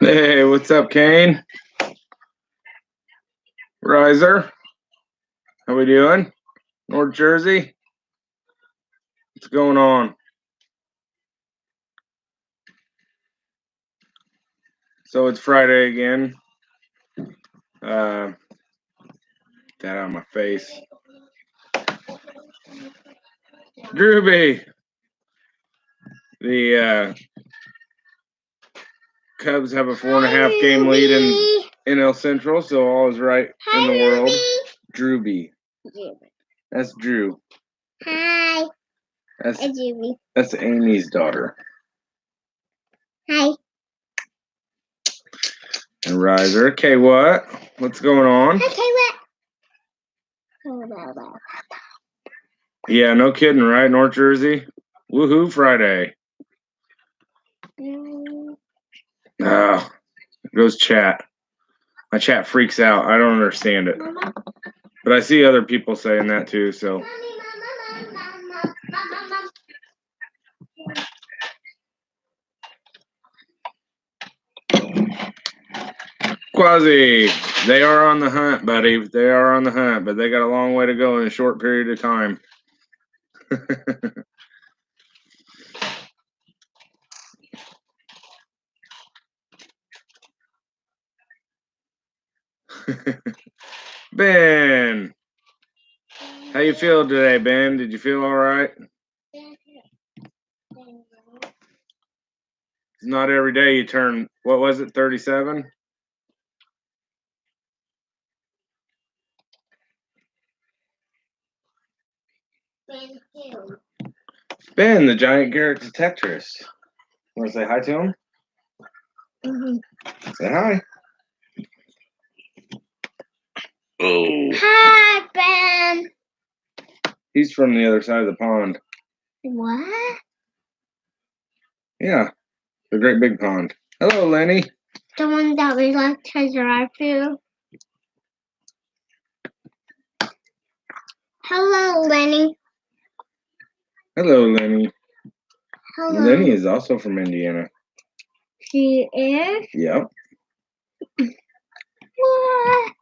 Hey, what's up, Kane? Riser, how we doing? North Jersey, what's going on? So it's Friday again. That on my face. Drewby, the Cubs have a 4.5 game lead in NL Central, so all is right in the world. Drewby. That's Drew. Hi. That's Drewby. That's Amy's daughter. Hi. And Riser. Okay, what? What's going on? Yeah, no kidding, right? North Jersey? Woohoo, Friday. Oh, there goes chat. My chat freaks out. I don't understand it. But I see other people saying that too, so. Quasi, they are on the hunt, buddy. They are on the hunt, but they got a long way to go in a short period of time. Ben, how you feel today, Ben? Did you feel all right? It's not every day you turn, what was it, 37? Ben, the giant Garrett detectorist. Want to say hi to him? Say hi. Oh. Hi, Ben. He's from the other side of the pond. What? Yeah, the great big pond. Hello, Lenny. The one that we like to drive through. Hello, Lenny. Hello, Lenny. Hello. Lenny is also from Indiana. She is? Yep. What?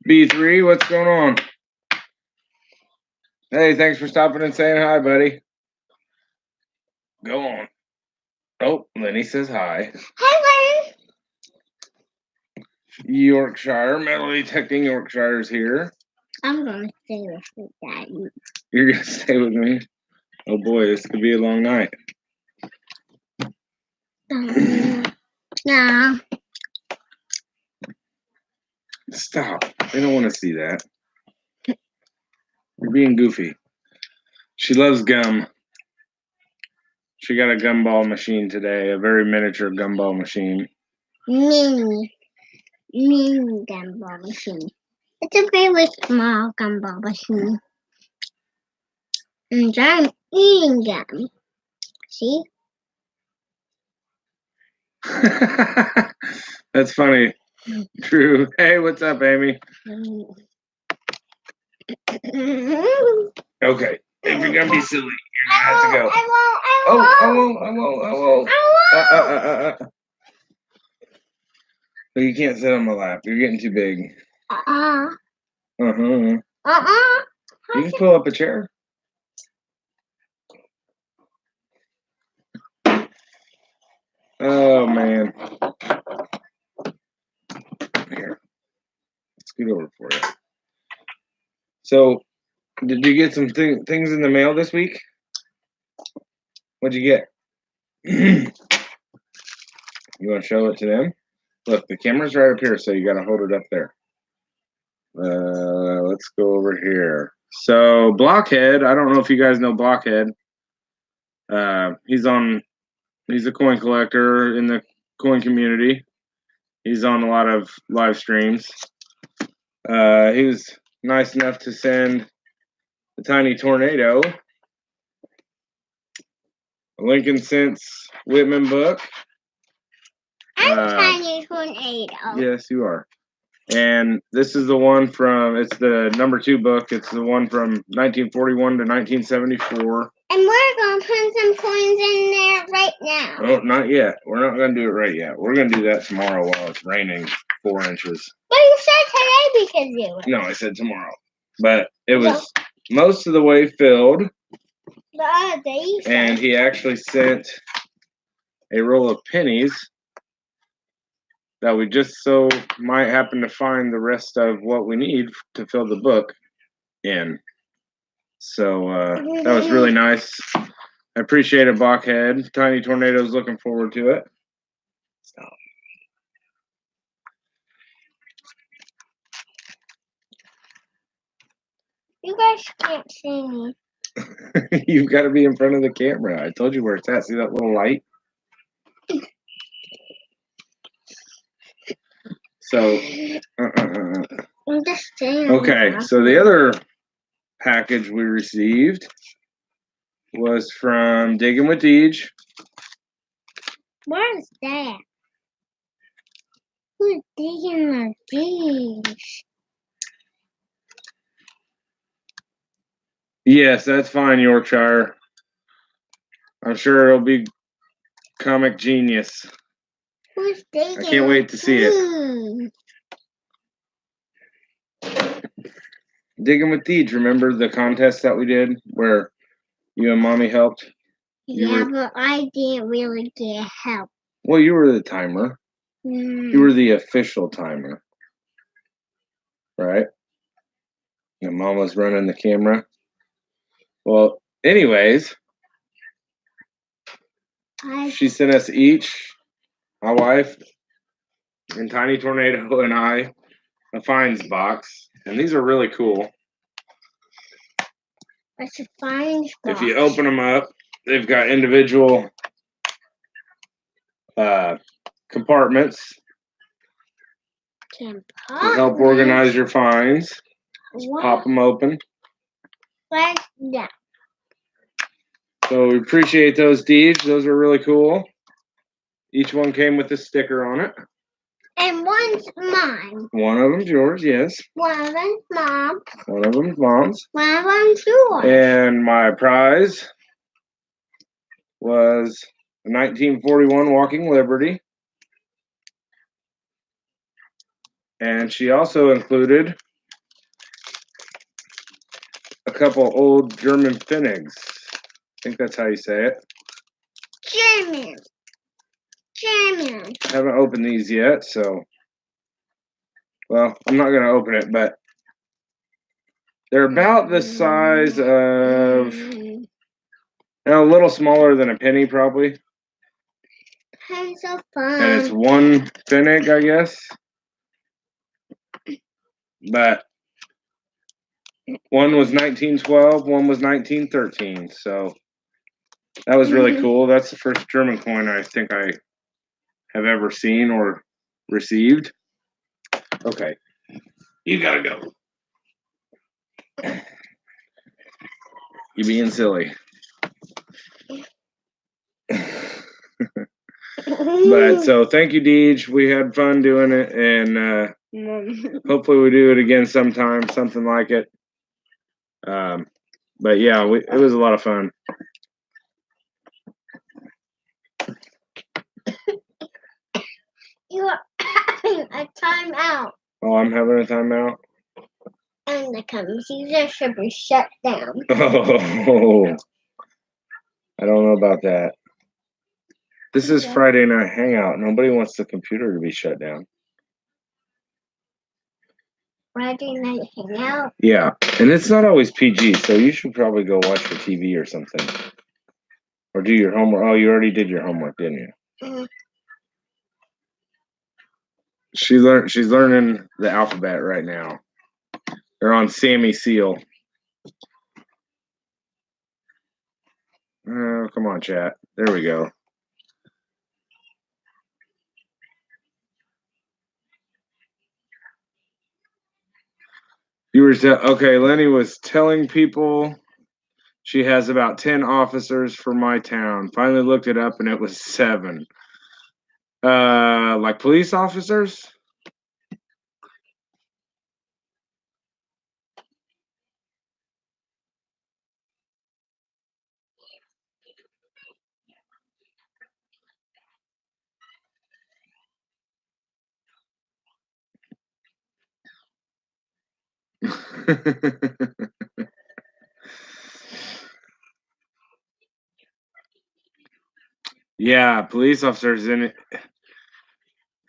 B3, what's going on? Hey, thanks for stopping and saying hi, buddy. Go on. Oh, Lenny says hi. Hi, Lenny. Yorkshire, metal detecting Yorkshire's here. I'm going to stay with you, Daddy. You're going to stay with me? Oh boy, this could be a long night. Yeah. Stop. They don't want to see that. You're being goofy. She loves gum. She got a gumball machine today, a very miniature gumball machine. Mini gumball machine. It's a very small gumball machine. And I'm eating gum. See? That's funny. True. Hey, what's up, Amy? Okay. If you're gonna be silly, you're gonna have to go. I won't. But you can't sit on my lap. You're getting too big. You can pull up a chair. Oh man. Here. Scoot over for you. So, did you get some things in the mail this week? What'd you get? You want to show it to them? Look, the camera's right up here, so you got to hold it up there. Let's go over here. So, Blockhead, I don't know if you guys know Blockhead. He's a coin collector in the coin community. He's on a lot of live streams. He was nice enough to send a tiny tornado, a Lincoln Sense Whitman book. I'm tiny tornado. Yes, you are. And this is the one from, it's the number 2 book. It's the one from 1941 to 1974. And we're going to put some coins in there right now. Oh, not yet. We're not going to do it right yet. We're going to do that tomorrow while it's raining 4 inches. But you said today we could do it. No, I said tomorrow. But it was most of the way filled. The other day you said. And he actually sent a roll of pennies that we just so might happen to find the rest of what we need to fill the book in. So that was really nice. I appreciate it, Blockhead. Tiny Tornado's looking forward to it. So. You guys can't see me. You've got to be in front of the camera. I told you where it's at. See that little light? So, I'm just saying. okay, so the other package we received was from Digging with Deej. What is that? Who's digging the dish? Yes, that's fine, Yorkshire. I'm sure it'll be comic genius. Who's digging? I can't wait to see it. Digging with Deej, remember the contest that we did where you and Mommy helped? Yeah, but I didn't really get help. Well, you were the timer. You were the official timer. Right? And Mom was running the camera. Well, anyways, she sent us each, my wife, and Tiny Tornado and I, a finds box. And these are really cool. It's a finds box. If you open them up, they've got individual compartments to help organize your finds. Just pop them open. Like that. So we appreciate those, Deej. Those are really cool. Each one came with a sticker on it. And one's mine. One of them's yours, yes. One of them's Mom's. One of them's Mom's. One of them's yours. And my prize was a 1941 Walking Liberty. And she also included a couple old German Finnigs. I think that's how you say it. German. I haven't opened these yet, so... Well, I'm not going to open it, but... They're about the size of... a little smaller than a penny, probably. That's so fun. And it's one Finnig, I guess. But... one was 1912, one was 1913, so... That was really cool. That's the first German coin I think I have ever seen or received. Okay. You gotta go. You being silly. But so thank you, Deej. We had fun doing it, and hopefully we do it again sometime, something like it. But yeah, it was a lot of fun. You are having a timeout. Oh, I'm having a timeout? And the computer should be shut down. Oh, I don't know about that. This is Friday Night Hangout. Nobody wants the computer to be shut down. Friday Night Hangout? Yeah, and it's not always PG, so you should probably go watch your TV or something. Or do your homework. Oh, you already did your homework, didn't you? Mm-hmm. She's learning the alphabet right now. They're on Sammy Seal. Oh, come on, chat. There we go. Okay, Lenny was telling people she has about 10 officers for my town. Finally looked it up and it was 7. Like police officers? Yeah, police officers in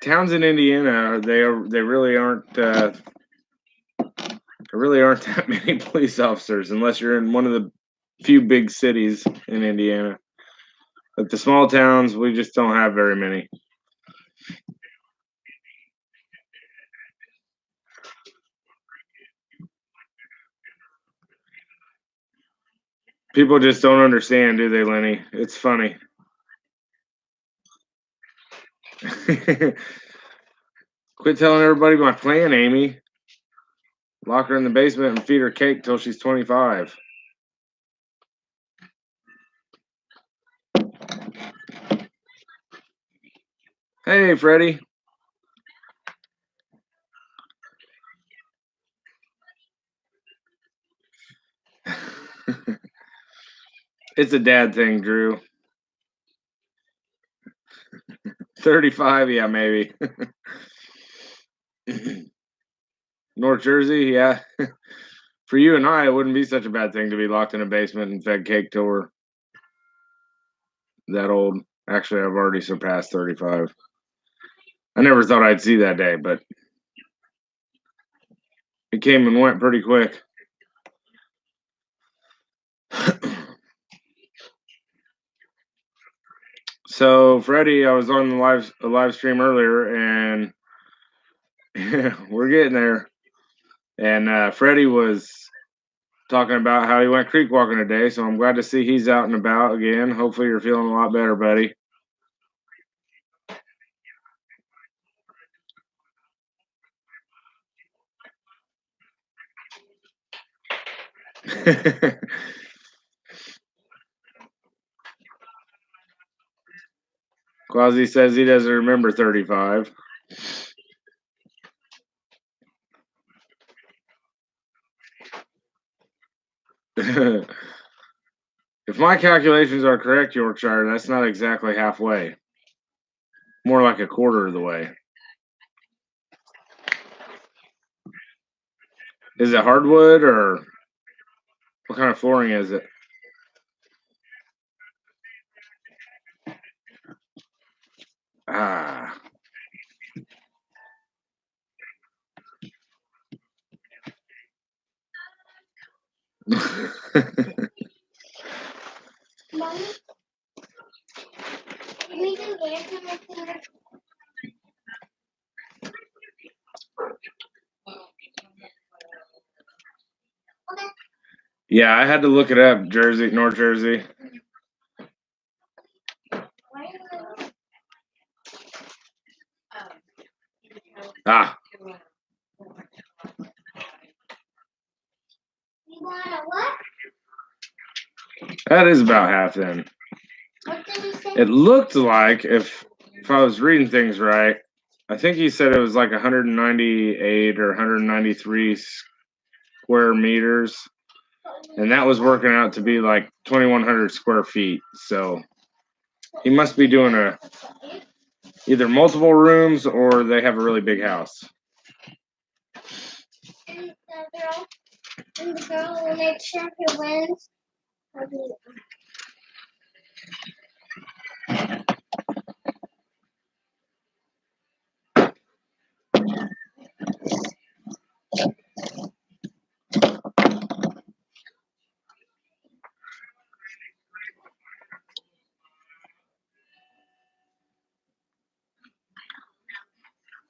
towns in Indiana, they really aren't there really aren't that many police officers unless you're in one of the few big cities in Indiana. Like the small towns, we just don't have very many. People just don't understand, do they, Lenny? It's funny. Quit telling everybody my plan, Amy. Lock her in the basement and feed her cake till she's 25. Hey, Freddie. It's a dad thing, Drew. 35, yeah, maybe. North Jersey, yeah. For you and I, it wouldn't be such a bad thing to be locked in a basement and fed cake till we're that old. Actually, I've already surpassed 35. I never thought I'd see that day, but it came and went pretty quick. So, Freddie, I was on the live stream earlier, and we're getting there. And Freddie was talking about how he went creek walking today, so I'm glad to see he's out and about again. Hopefully, you're feeling a lot better, buddy. Quasi says he doesn't remember 35. If my calculations are correct, Yorkshire, that's not exactly halfway. More like a quarter of the way. Is it hardwood or what kind of flooring is it? Ah. Mommy, can we do dancing? Yeah, I had to look it up. Jersey, North Jersey. Ah. You want a what? That is about half then. What did he say? It looked like if I was reading things right, I think he said it was like 198 or 193 square meters, and that was working out to be like 2,100 square feet. So he must be doing either multiple rooms or they have a really big house. And the girl will make sure he wins.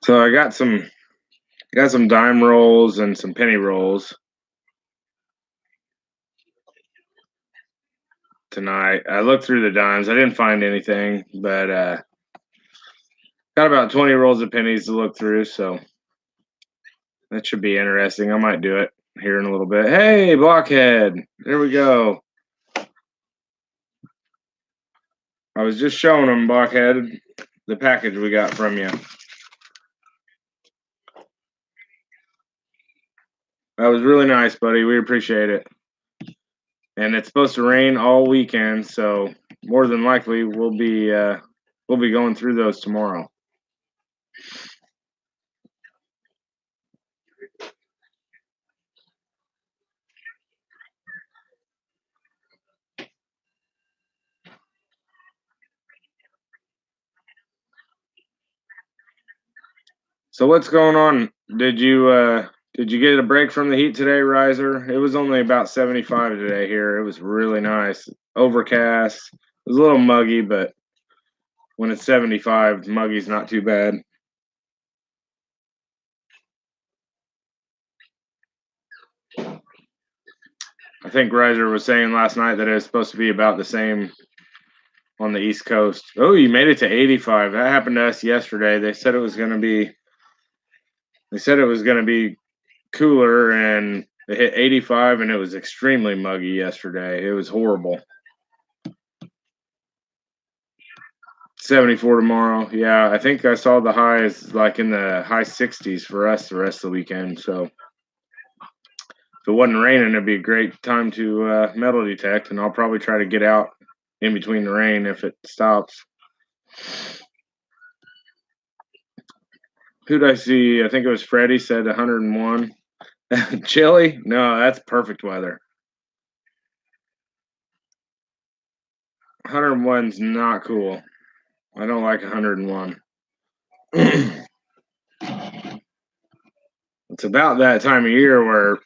So I got some dime rolls and some penny rolls tonight. I looked through the dimes. I didn't find anything, but got about 20 rolls of pennies to look through, so that should be interesting. I might do it here in a little bit. Hey, Blockhead. There we go. I was just showing them, Blockhead, the package we got from you. That was really nice, buddy. We appreciate it. And it's supposed to rain all weekend, so more than likely we'll be going through those tomorrow. So what's going on? Did you get a break from the heat today, Riser? It was only about 75 today here. It was really nice. Overcast. It was a little muggy, but when it's 75, muggy's not too bad. I think Riser was saying last night that it was supposed to be about the same on the East Coast. Oh, you made it to 85. That happened to us yesterday. They said it was going to be cooler, and it hit 85, and it was extremely muggy yesterday. It was horrible. 74 tomorrow. Yeah, I think I saw the highs like in the high 60s for us the rest of the weekend. So if it wasn't raining, it'd be a great time to metal detect, and I'll probably try to get out in between the rain if it stops. Who'd I see? I think it was Freddie said 101. Chilly? No, that's perfect weather. 101's not cool. I don't like 101. It's about that time of year where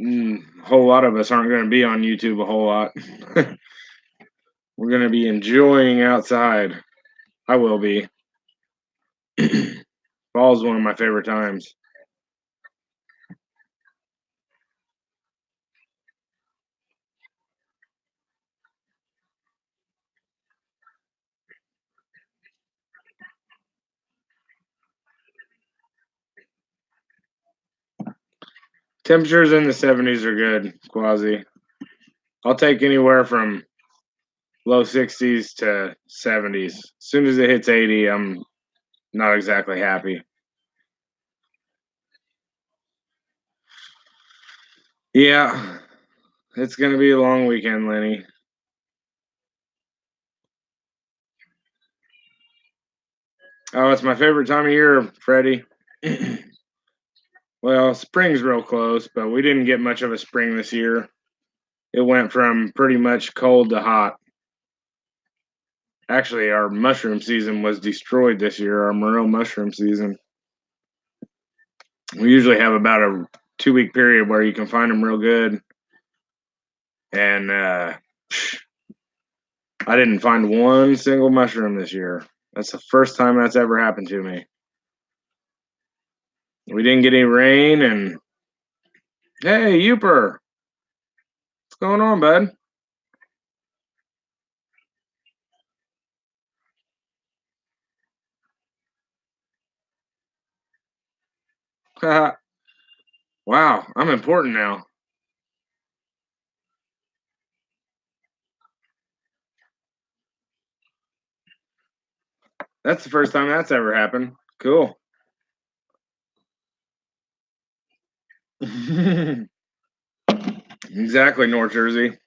a whole lot of us aren't going to be on YouTube a whole lot. We're going to be enjoying outside. I will be. Fall's one of my favorite times. Temperatures in the 70s are good, Quasi. I'll take anywhere from low 60s to 70s. As soon as it hits 80, I'm not exactly happy. Yeah, it's going to be a long weekend, Lenny. Oh, it's my favorite time of year, Freddie. Well, spring's real close, but we didn't get much of a spring this year. It went from pretty much cold to hot. Actually, our mushroom season was destroyed this year, our morel mushroom season. We usually have about a 2-week period where you can find them real good. And I didn't find one single mushroom this year. That's the first time that's ever happened to me. We didn't get any rain, and hey, Youper, what's going on, bud? Wow, I'm important now. That's the first time that's ever happened. Cool. Exactly, North Jersey.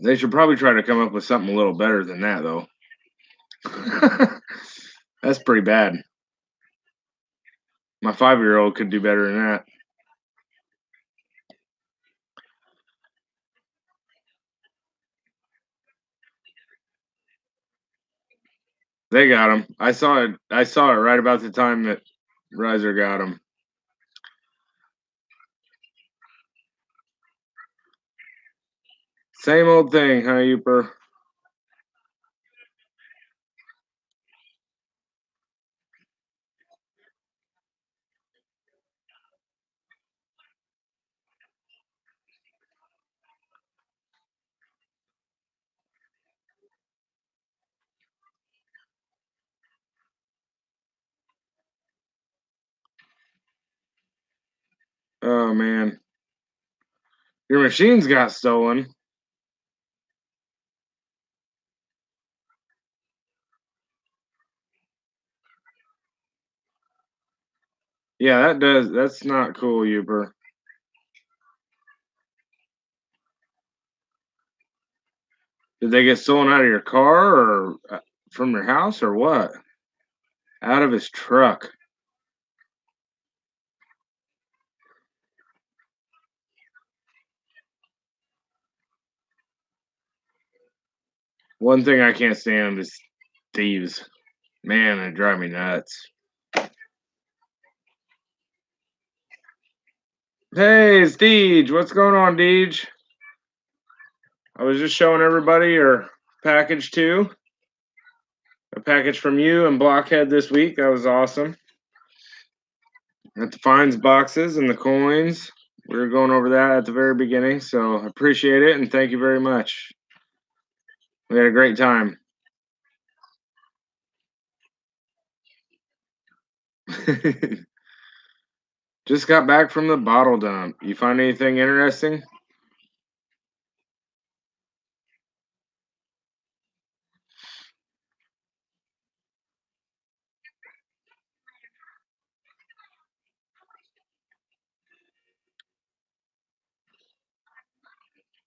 They should probably try to come up with something a little better than that, though. That's pretty bad. My 5-year-old could do better than that. They got him. I saw it. I saw it right about the time that Riser got him. Same old thing, huh, Youper? Oh man, your machines got stolen. Yeah, that does. That's not cool, Youper. Did they get stolen out of your car or from your house or what? Out of his truck. One thing I can't stand is thieves. Man, they drive me nuts. Hey, it's Deej. What's going on, Deej? I was just showing everybody your package too. A package from you and Blockhead this week. That was awesome. Got the fines boxes and the coins. We were going over that at the very beginning, so I appreciate it and thank you very much. We had a great time. Just got back from the bottle dump. You find anything interesting?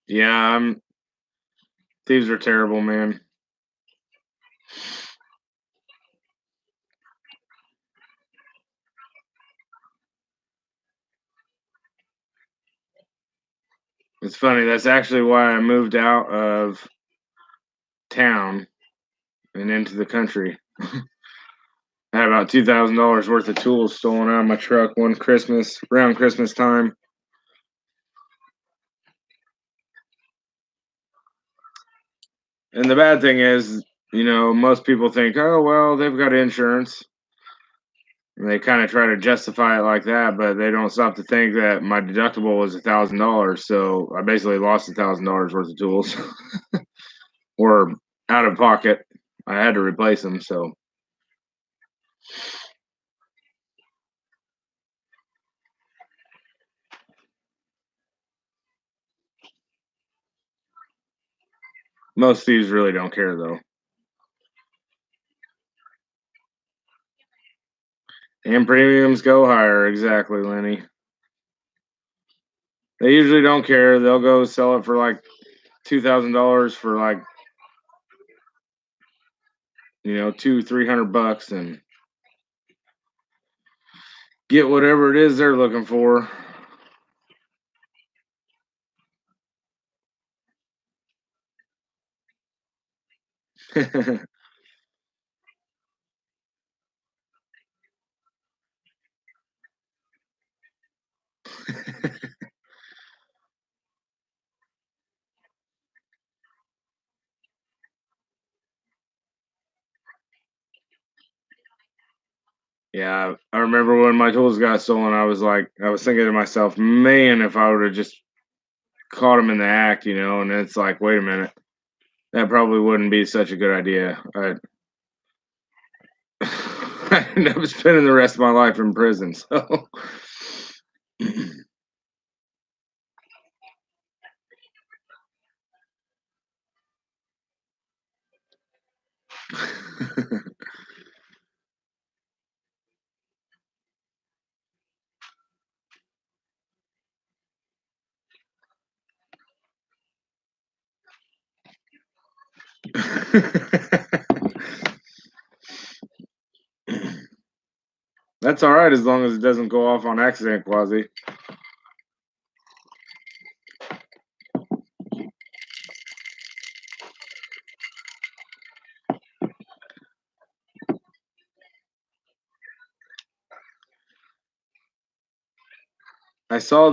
Yeah, thieves are terrible, man. It's funny. That's actually why I moved out of town and into the country. I had about $2,000 worth of tools stolen out of my truck one Christmas, around Christmas time. And the bad thing is, most people think, oh, well, they've got insurance. And they kind of try to justify it like that, but they don't stop to think that my deductible was $1,000. So I basically lost $1,000 worth of tools or out of pocket. I had to replace them. So most thieves really don't care, though. And premiums go higher. Exactly, Lenny. They usually don't care. They'll go sell it for like $2,000 for like, 300 bucks and get whatever it is they're looking for. Yeah, I remember when my tools got stolen, I was thinking to myself, man, if I would have just caught him in the act, and it's like, wait a minute, that probably wouldn't be such a good idea. I end up spending the rest of my life in prison. So, that's all right as long as it doesn't go off on accident, Quasi. I saw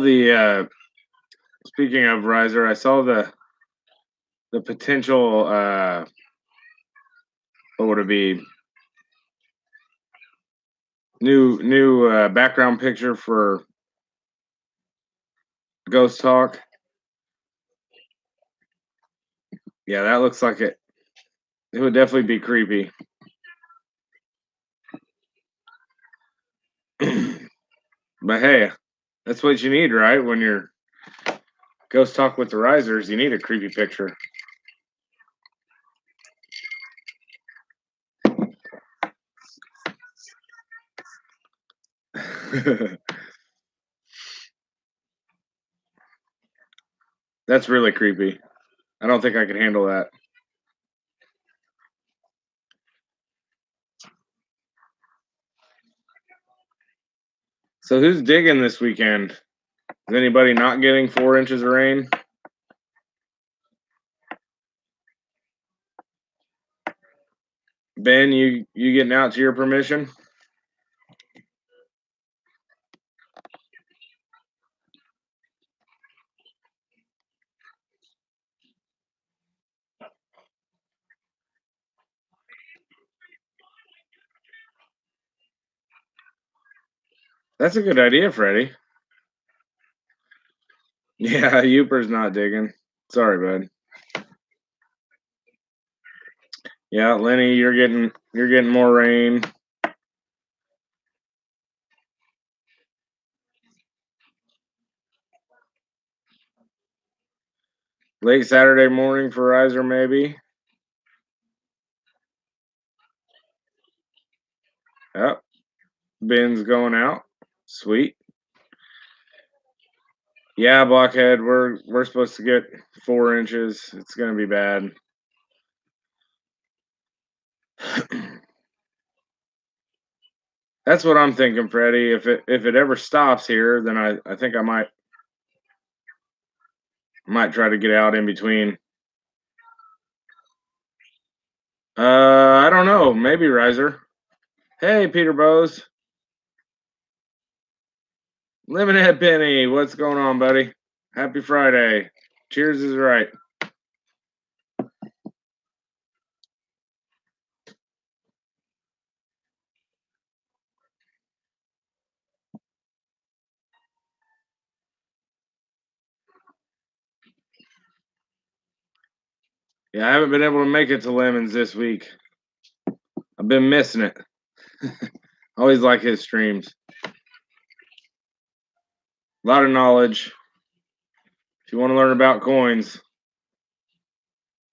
speaking of Riser, I saw the potential what would it be, new background picture for Ghost Talk. Yeah, that looks like it would definitely be creepy. But hey, that's what you need, right? When you're Ghost Talk with the Risers, you need a creepy picture. That's really creepy. I don't think I could handle that. So who's digging this weekend? Is anybody not getting 4 inches of rain? Ben, you getting out to your permission? That's a good idea, Freddie. Yeah, Youper's not digging. Sorry, bud. Yeah, Lenny, you're getting more rain. Late Saturday morning for riser, maybe. Yep. Bin's going out. Sweet. Yeah, Blockhead, we're supposed to get 4 inches. It's gonna be bad. That's what I'm thinking, Freddie. If it ever stops here, then I think I might try to get out in between. I don't know. Maybe riser. Hey, Peter Bose. Lemonhead Penny, what's going on, buddy? Happy Friday. Cheers is right. Yeah, I haven't been able to make it to Lemons this week. I've been missing it. Always like his streams. A lot of knowledge. If you want to learn about coins,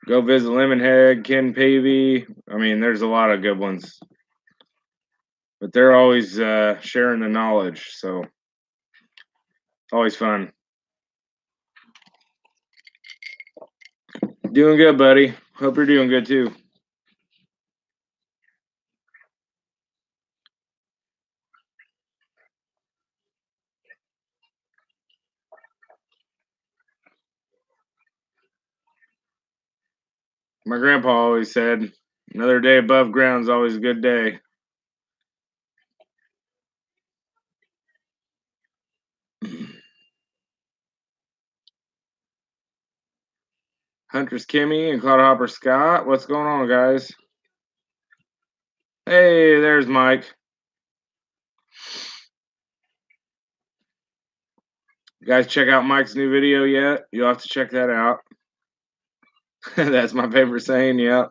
go visit Lemonhead, Ken Pavey. I mean, there's a lot of good ones. But they're always sharing the knowledge, so always fun. Doing good, buddy. Hope you're doing good too. My grandpa always said, another day above ground is always a good day. Huntress Kimmy and Cloudhopper Scott. What's going on, guys? Hey, there's Mike. You guys check out Mike's new video yet? You'll have to check that out. That's my favorite saying, yeah.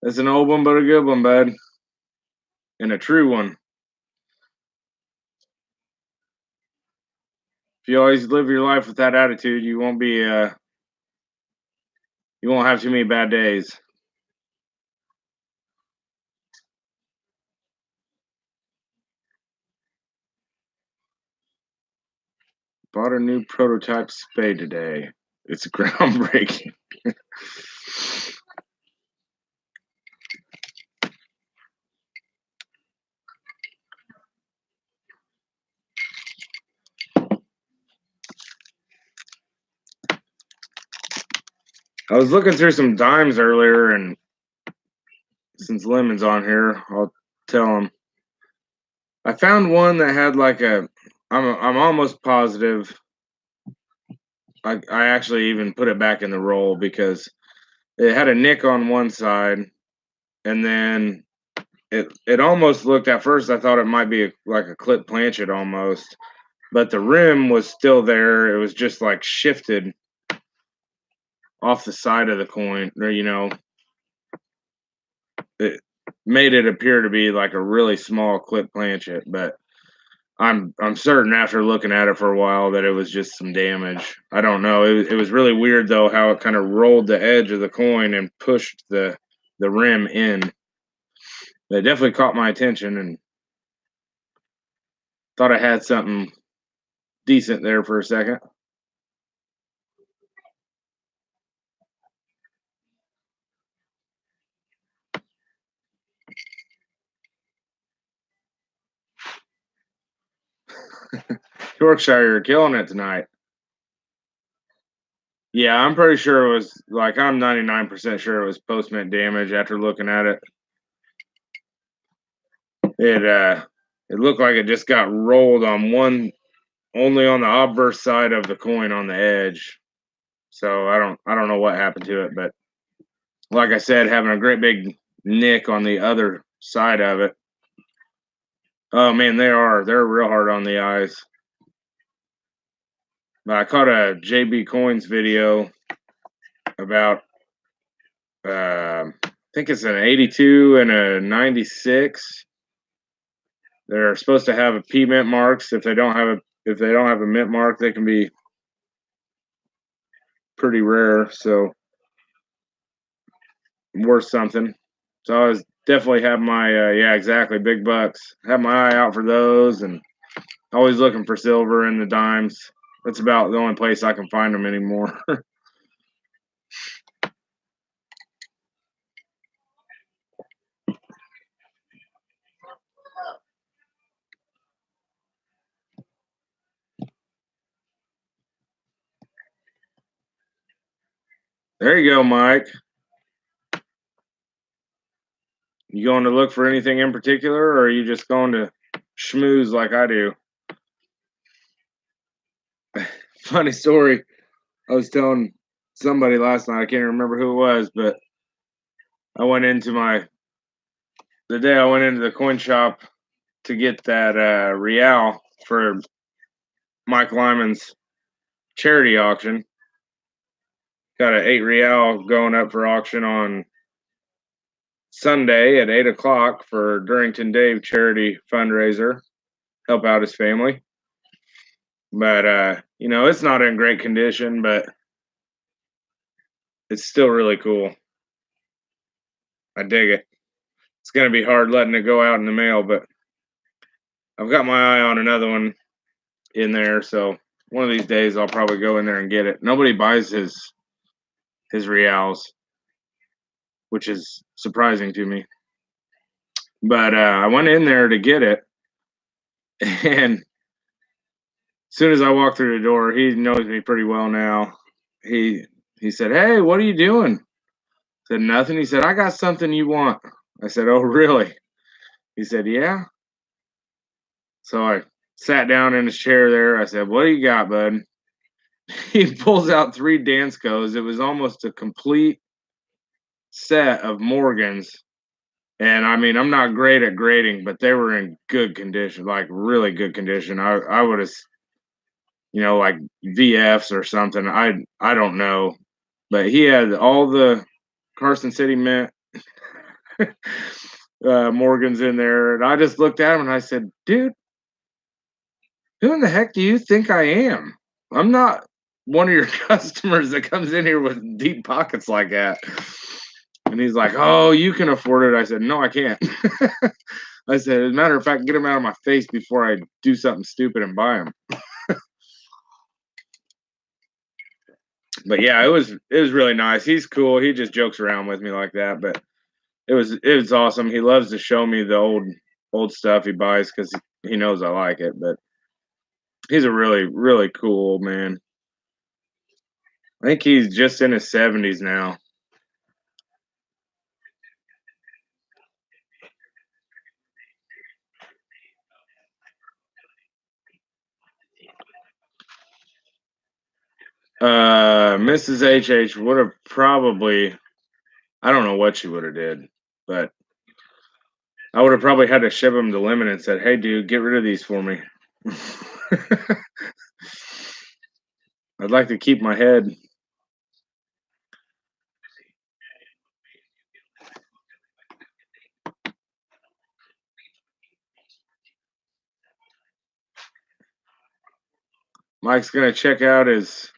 It's an old one, but a good one, bud. And a true one. If you always live your life with that attitude, you won't have too many bad days. Bought a new prototype spade today. It's groundbreaking. I was looking through some dimes earlier, and since Lemon's on here, I'll tell him. I found one that had like I'm almost positive. I actually even put it back in the roll because it had a nick on one side, and then it almost looked at first. I thought it might be like a clip planchet almost, but the rim was still there. It was just like shifted off the side of the coin, or it made it appear to be like a really small clip planchet. But I'm certain after looking at it for a while that it was just some damage. I don't know. It was really weird though how it kind of rolled the edge of the coin and pushed the rim in. It definitely caught my attention and thought I had something decent there for a second. Yorkshire, you're killing it tonight. Yeah, I'm pretty sure it was like I'm 99% sure it was post mint damage after looking at it. It looked like it just got rolled on only on the obverse side of the coin on the edge. So I don't know what happened to it, but like I said, having a great big nick on the other side of it. Oh man, they're real hard on the eyes. But I caught a JB Coins video about I think it's an 82 and a 96. They're supposed to have a P mint marks. If they don't have a mint mark, they can be pretty rare. So worth something. So I was definitely have my yeah, exactly, big bucks. Have my eye out for those, and always looking for silver and the dimes. That's about the only place I can find them anymore. There you go, Mike. You going to look for anything in particular, or are you just going to schmooze like I do? Funny story. I was telling somebody last night. I can't remember who it was, but I went into the day I went into the coin shop to get that real for Mike Lyman's charity auction. Got an 8 real going up for auction on Sunday at 8 o'clock for Durrington Dave charity fundraiser. Help out his family. But it's not in great condition, but it's still really cool. I dig it. It's gonna be hard letting it go out in the mail, but I've got my eye on another one in there, so one of these days I'll probably go in there and get it. Nobody buys his reals, which is surprising to me. But I went in there to get it, and as soon as I walked through the door, he knows me pretty well now. He he said, "Hey, what are you doing?" I said, "Nothing." He said, "I got something you want." I said, "Oh, really?" He said, "Yeah." So I sat down in his chair there. I said, "What do you got, bud?" He pulls out 3 Danskos. It was almost a complete set of Morgans. And I mean, I'm not great at grading, but they were in good condition, like really good condition. I would have, like VFs or something. I don't know, but he had all the Carson City Mint Morgans in there, and I just looked at him and I said, "Dude, who in the heck do you think I am? I'm not one of your customers that comes in here with deep pockets like that." And he's like, "Oh, you can afford it." I said, "No, I can't." I said, "As a matter of fact, get him out of my face before I do something stupid and buy him." But yeah, it was really nice. He's cool. He just jokes around with me like that, but it was awesome. He loves to show me the old stuff he buys because he knows I like it. But he's a really really cool old man. I think he's just in his 70s now. Mrs. HH would have probably, I don't know what she would have did, but I would have probably had to ship him the limit and said, "Hey, dude, get rid of these for me." I'd like to keep my head. Mike's gonna check out his.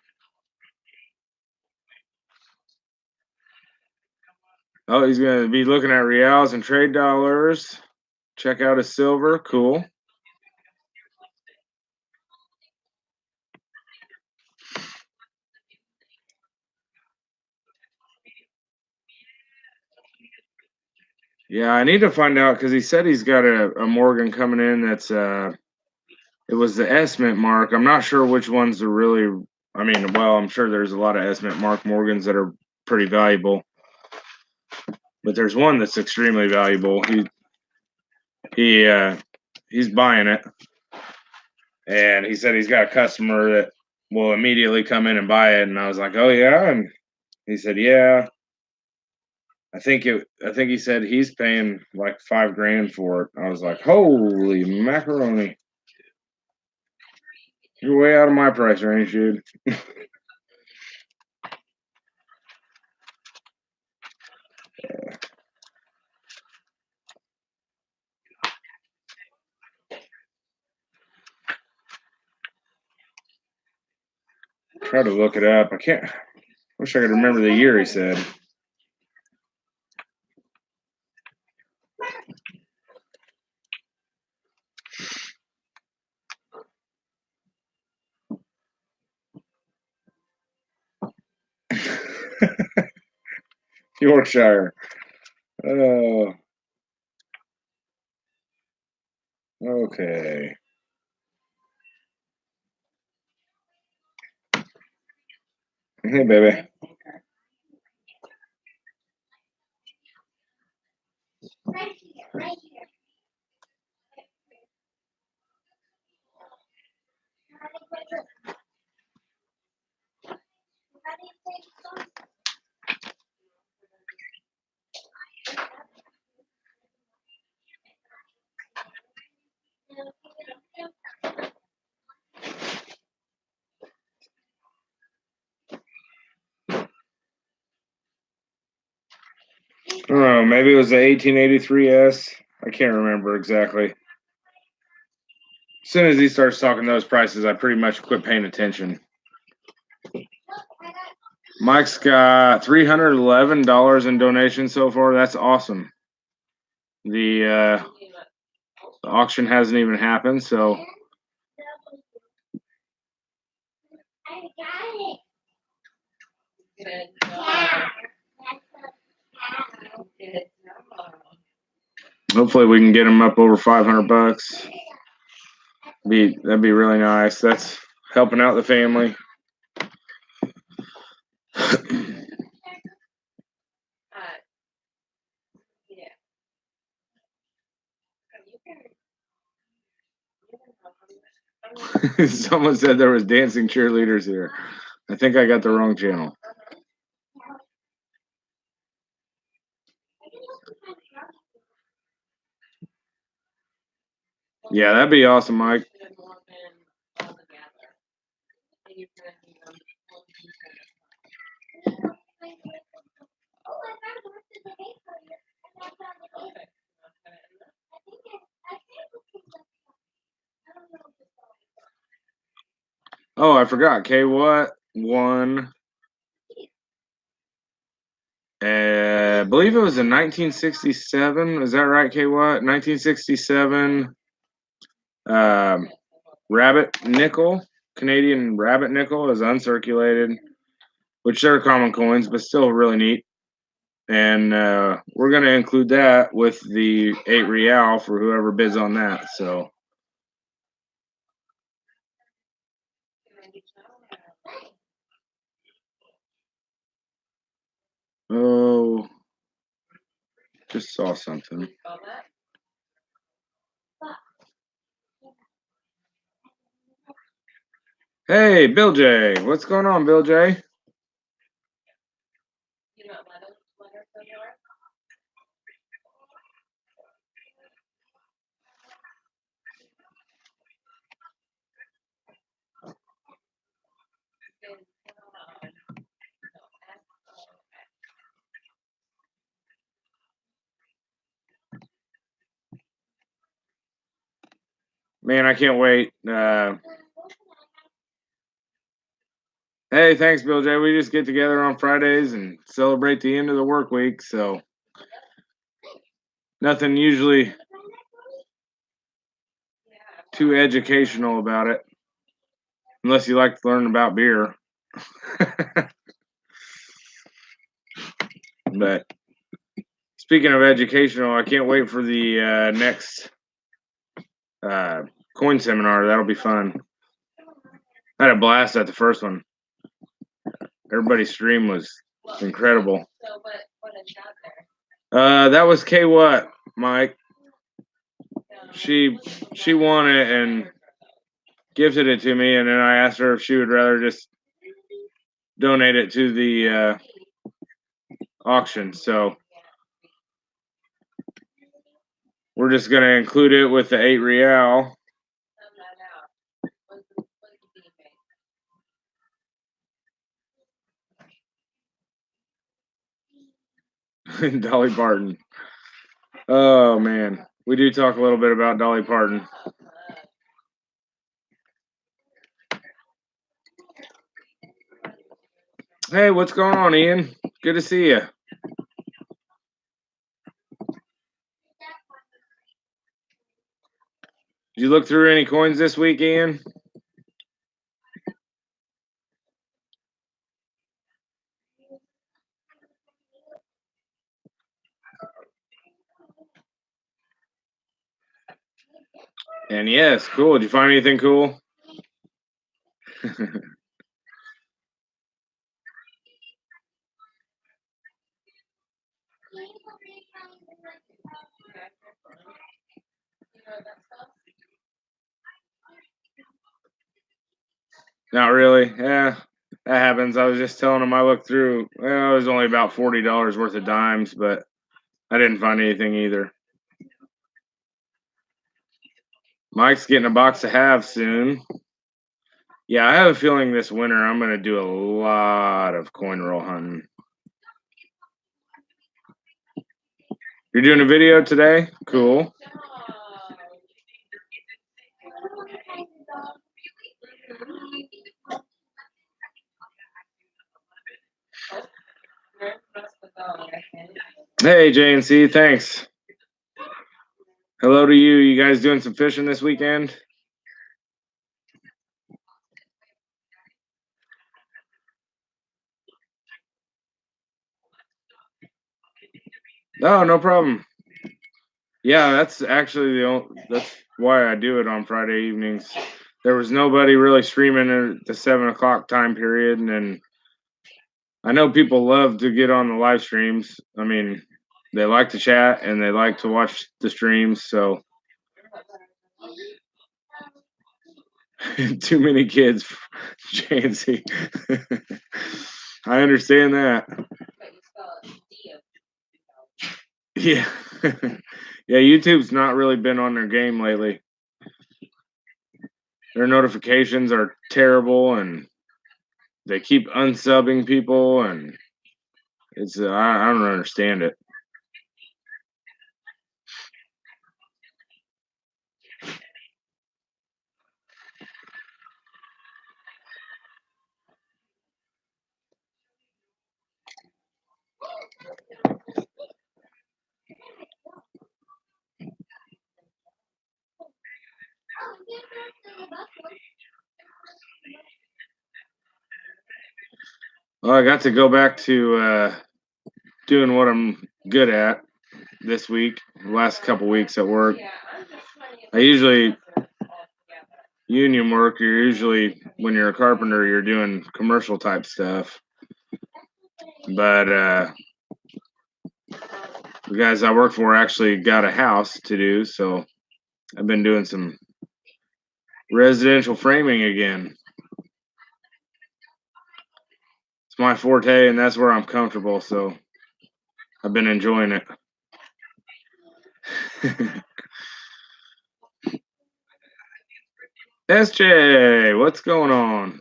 Oh, he's gonna be looking at reals and trade dollars. Check out his silver. Cool. Yeah, I need to find out because he said he's got a Morgan coming in that's it was the S Mint mark. I'm not sure which ones are really. I mean, well, I'm sure there's a lot of S Mint mark Morgans that are pretty valuable, but there's one that's extremely valuable. He's buying it, and he said he's got a customer that will immediately come in and buy it. And I was like, "Oh yeah," and he said, "Yeah." I think he said he's paying like $5 grand for it. I was like, holy macaroni. You're way out of my price range, dude. Try to look it up. I can't. Wish I could remember the year he said. Yorkshire. Oh, okay. Hey, baby. Right here, right here. I don't know. Maybe it was the 1883S. I can't remember exactly. As soon as he starts talking those prices, I pretty much quit paying attention. Mike's got $311 in donations so far. That's awesome. The auction hasn't even happened, so I got it. hopefully we can get him up over $500. That'd be really nice. That's helping out the family. Someone said there was dancing cheerleaders here. I think I got the wrong channel. Yeah, that'd be awesome, Mike. Oh, I forgot. K what won? I believe it was in 1967. Is that right, K what? 1967. Rabbit nickel, Canadian rabbit nickel is uncirculated, which they're common coins, but still really neat. And we're going to include that with the 8 real for whoever bids on that. So, oh, just saw something. Hey, Bill J. What's going on, Bill J? Man, I can't wait. Hey, thanks, Bill J. We just get together on Fridays and celebrate the end of the work week. So, nothing usually too educational about it, unless you like to learn about beer. But speaking of educational, I can't wait for the next coin seminar. That'll be fun. I had a blast at the first one. Everybody's stream was incredible. That was K what, Mike? She won it and gifted it to me, and then I asked her if she would rather just donate it to the auction. So We're just going to include it with the 8 real. Dolly Parton. Oh, man. We do talk a little bit about Dolly Parton. Hey, what's going on, Ian? Good to see you. Did you look through any coins this week, Ian? And yes, cool. Did you find anything cool? Not really. Yeah, that happens. I was just telling him I looked through. Well, it was only about $40 worth of dimes, but I didn't find anything either. Mike's getting a box of halves soon. Yeah, I have a feeling this winter I'm going to do a lot of coin roll hunting. You're doing a video today? Cool. Hey, JNC, thanks. Hello to you. You guys doing some fishing this weekend? Oh, no problem. Yeah, that's actually that's why I do it on Friday evenings. There was nobody really streaming at the 7 o'clock time period, and then I know people love to get on the live streams. I mean, they like to chat and they like to watch the streams, so too many kids, JNC. I understand that. Yeah. Yeah, YouTube's not really been on their game lately. Their notifications are terrible and they keep unsubbing people, and it's I don't understand it. Well, I got to go back to doing what I'm good at this week, last couple weeks at work. I usually union work. You're usually when you're a carpenter, you're doing commercial type stuff. But the guys I work for actually got a house to do, so I've been doing some residential framing again. It's my forte, and that's where I'm comfortable, so I've been enjoying it. SJ, what's going on?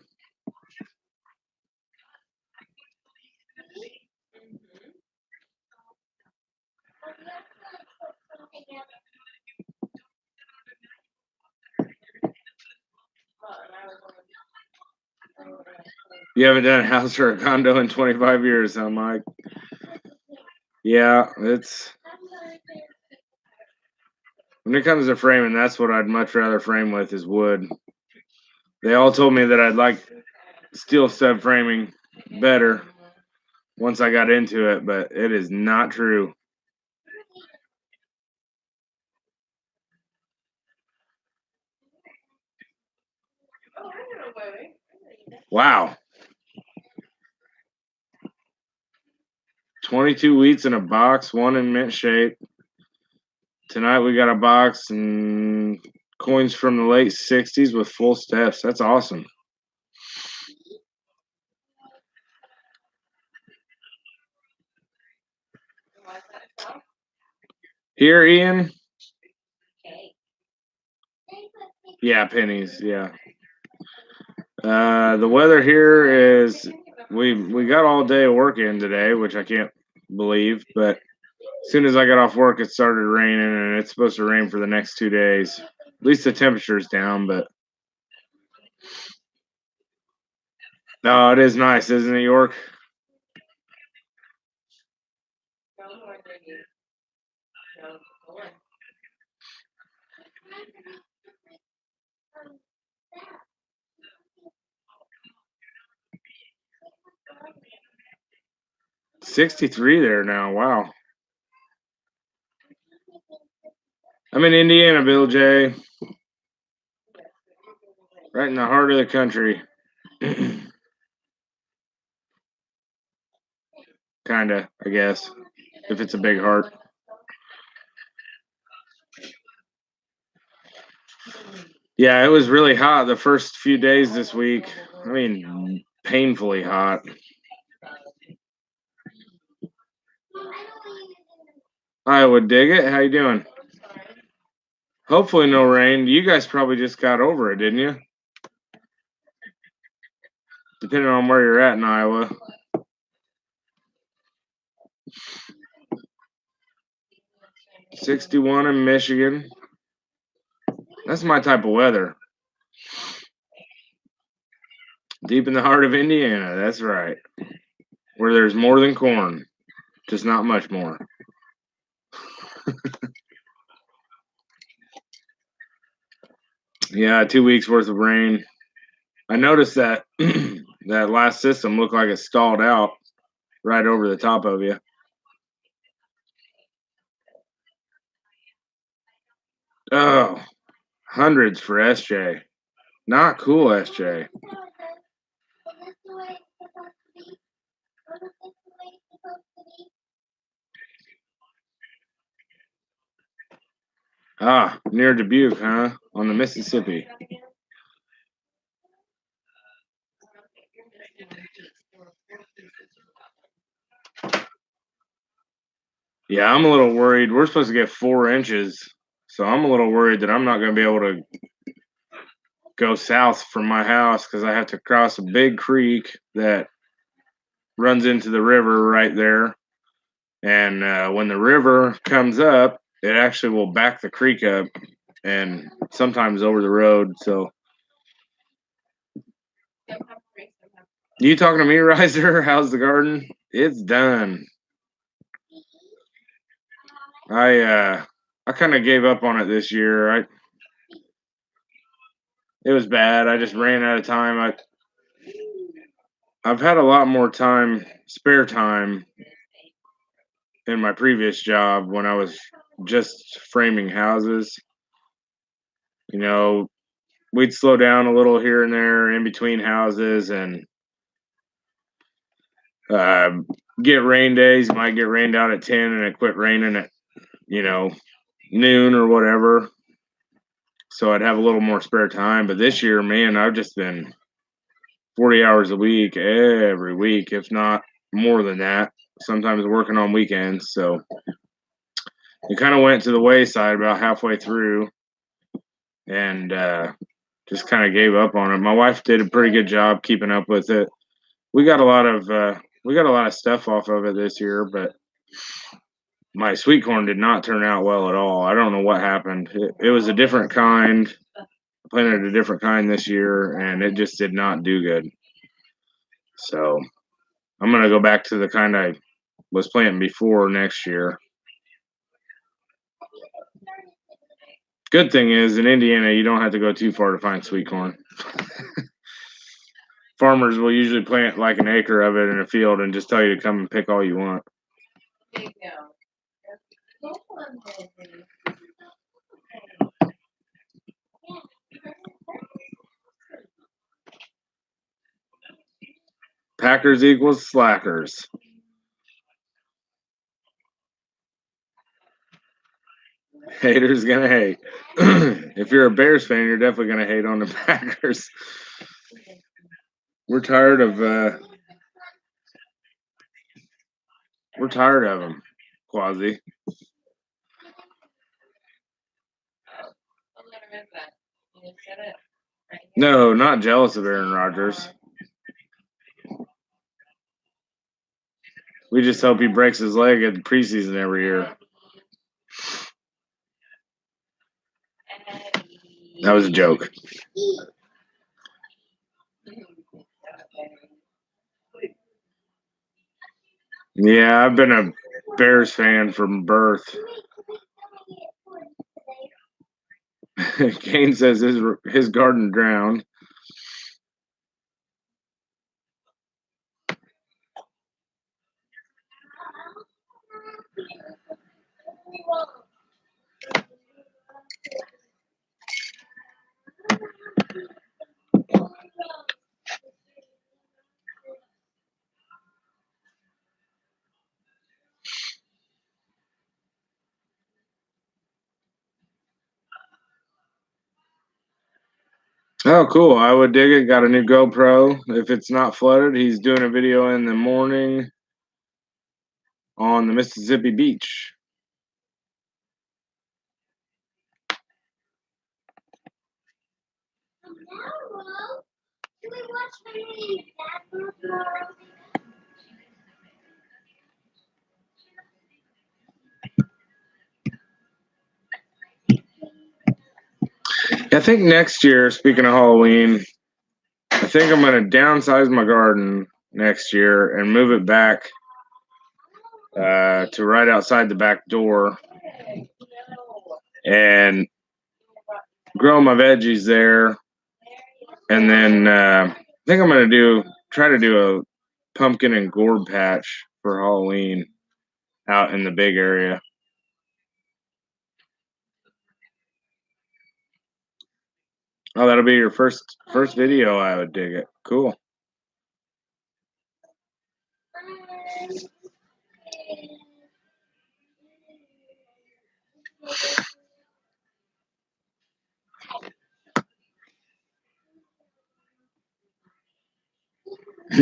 You haven't done a house or a condo in 25 years, huh, Mike? Yeah, it's when it comes to framing, that's what I'd much rather frame with is wood. They all told me that I'd like steel stud framing better once I got into it, but it is not true. Wow. 22 wheats in a box, one in mint shape. Tonight we got a box and coins from the late 60s with full steps. That's awesome. Here, Ian, Yeah, pennies. Yeah. The weather here is we got all day of work in today, which I can't believe. But as soon as I got off work, it started raining, and it's supposed to rain for the next 2 days. At least the temperature's down, but no, it is nice, isn't it, York? 63 there now. Wow. I'm in Indiana, Bill J. Right in the heart of the country. Kinda, I guess, if it's a big heart. Yeah, it was really hot the first few days this week. I mean, painfully hot. I would dig it. How you doing? Hopefully no rain. You guys probably just got over it, didn't you? Depending on where you're at in Iowa. 61 in Michigan. That's my type of weather. Deep in the heart of Indiana. That's right. Where there's more than corn, just not much more. Yeah, 2 weeks worth of rain. I noticed that that last system looked like it stalled out right over the top of you. Oh, hundreds for SJ. Not cool, SJ. Ah, near Dubuque, huh? On the Mississippi. Yeah, I'm a little worried. We're supposed to get 4 inches, so I'm a little worried that I'm not going to be able to go south from my house because I have to cross a big creek that runs into the river right there. And when the river comes up, it actually will back the creek up and sometimes over the road. So, you talking to me, Riser? How's the garden? It's done. I kind of gave up on it this year. It was bad. I just ran out of time. I've had a lot more time, spare time, in my previous job when I was just framing houses. You know, we'd slow down a little here and there in between houses and uh, get rain days. You might get rained out at 10 and it quit raining at, you know, noon or whatever. So I'd have a little more spare time. But this year, man, I've just been 40 hours a week every week, if not more than that. Sometimes working on weekends. So it kind of went to the wayside about halfway through and just kind of gave up on it. My wife did a pretty good job keeping up with it. We got a lot of stuff off of it this year, but my sweet corn did not turn out well at all. I don't know what happened. It was a different kind. I planted a different kind this year, and it just did not do good. So I'm gonna go back to the kind I was planting before next year. Good thing is in Indiana you don't have to go too far to find sweet corn. Farmers will usually plant like an acre of it in a field and just tell you to come and pick all you want. Packers equals slackers. Haters gonna hate. If you're a Bears fan, you're definitely gonna hate on the Packers. We're tired of them, Quasi. No, not jealous of Aaron Rodgers. We just hope he breaks his leg at the preseason every year. That was a joke. Yeah, I've been a Bears fan from birth. Kane says his garden drowned. Oh, cool. I would dig it. Got a new GoPro. If it's not flooded, he's doing a video in the morning on the Mississippi beach. I think next year, speaking of Halloween, I think I'm going to downsize my garden next year and move it back to right outside the back door and grow my veggies there. And then I think I'm going to try to do a pumpkin and gourd patch for Halloween out in the big area. Oh, that'll be your first video. I would dig it. Cool.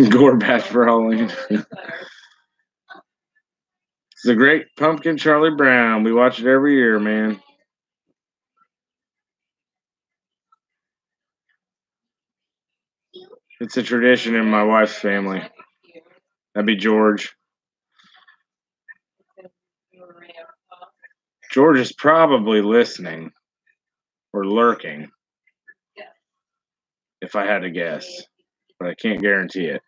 Gourd patch for Halloween. It's a great pumpkin, Charlie Brown. We watch it every year, man. It's a tradition in my wife's family. That'd be George. George is probably listening or lurking, if I had to guess, but I can't guarantee it.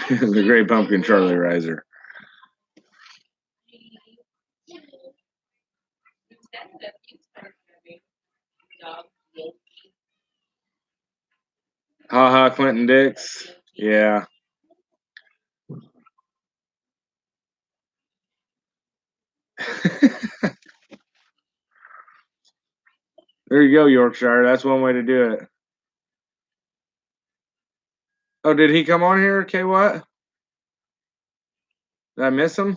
The Great Pumpkin Charlie Riser. Ha Clinton Dix. Yeah. There you go, Yorkshire. That's one way to do it. Oh, did he come on here? Okay, what? Did I miss him?